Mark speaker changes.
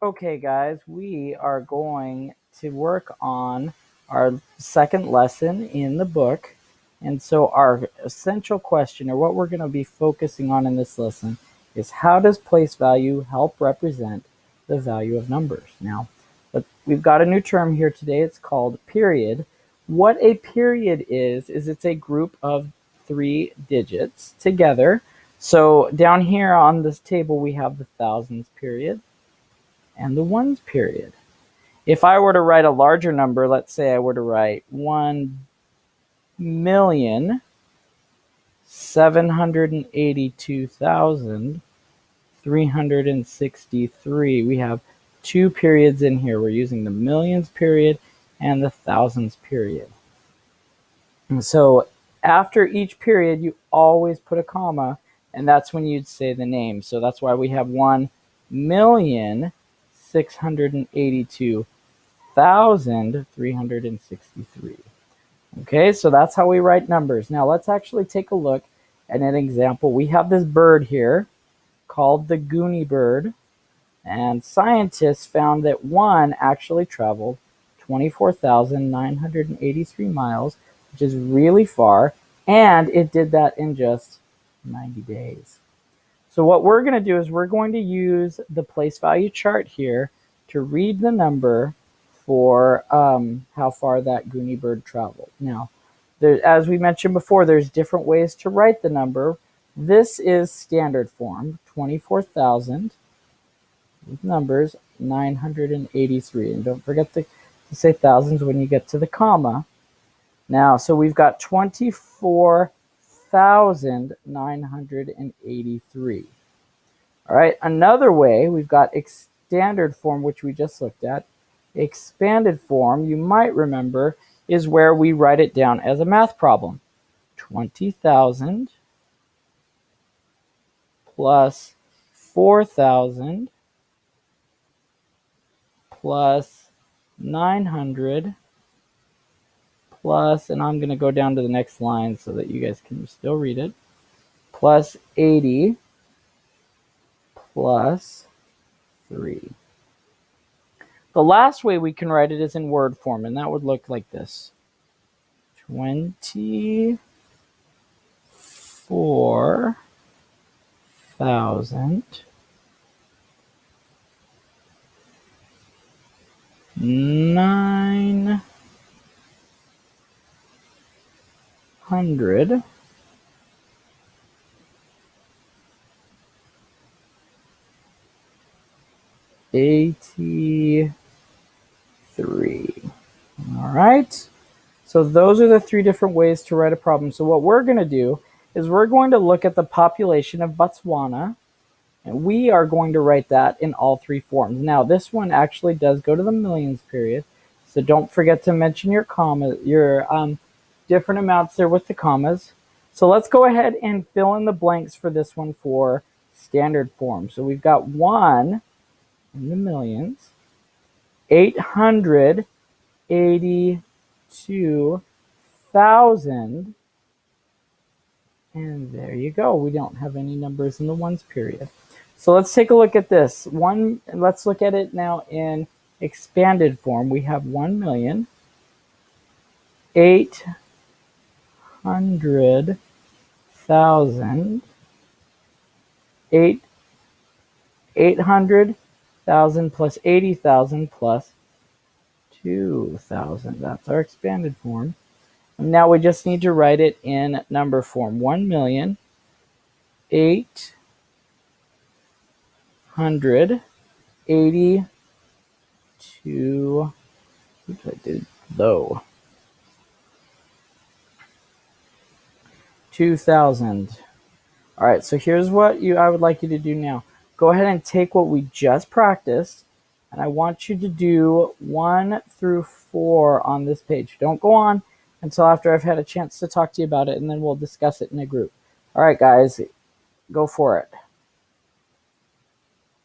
Speaker 1: Okay, guys, we are going to work on our second lesson in the book. And so our essential question, or what we're going to be focusing on in this lesson, is how does place value help represent the value of numbers? Now, we've got a new term here today. It's called period. What a period is it's a group of 3 digits together. So down here on this table, we have the thousands period and the ones period. If I were to write a larger number, let's say I were to write 1,782,363, we have 2 periods in here. We're using the millions period and the thousands period. And so after each period, you always put a comma, and that's when you'd say the name. So that's why we have 1,682,363. Okay, so that's how we write numbers. Now let's actually take a look at an example. We have this bird here called the Goonie bird, and scientists found that one actually traveled 24,983 miles, which is really far, and it did that in just 90 days. So what we're going to do is we're going to use the place value chart here to read the number for how far that Goonie bird traveled. Now, as we mentioned before, there's different ways to write the number. This is standard form, 24,000 with numbers 983. And don't forget to say thousands when you get to the comma. Now, so we've got 24,983. All right, another way, we've got standard form, which we just looked at. Expanded form, you might remember, is where we write it down as a math problem. 20,000 plus 4,000 plus 900 plus, and I'm going to go down to the next line so that you guys can still read it, plus 80 plus 3. The last way we can write it is in word form, and that would look like this. 24,000 900 83. All right. So those are the 3 different ways to write a problem. So what we're going to do is we're going to look at the population of Botswana, and we are going to write that in all 3 forms. Now, this one actually does go to the millions period, so don't forget to mention your comma, your different amounts there with the commas. So let's go ahead and fill in the blanks for this one for standard form. So we've got 1 in the millions, 882,000, and there you go. We don't have any numbers in the ones period. So let's take a look at this. Let's look at it now in expanded form. We have 1,800,000, 800,000 plus 80,000 plus 2,000. That's our expanded form. And now we just need to write it in number form. 1,882. Oops, I did low. 2,000. All right, so here's what I would like you to do now. Go ahead and take what we just practiced, and I want you to do 1 through 4 on this page. Don't go on until after I've had a chance to talk to you about it, and then we'll discuss it in a group. All right, guys, go for it.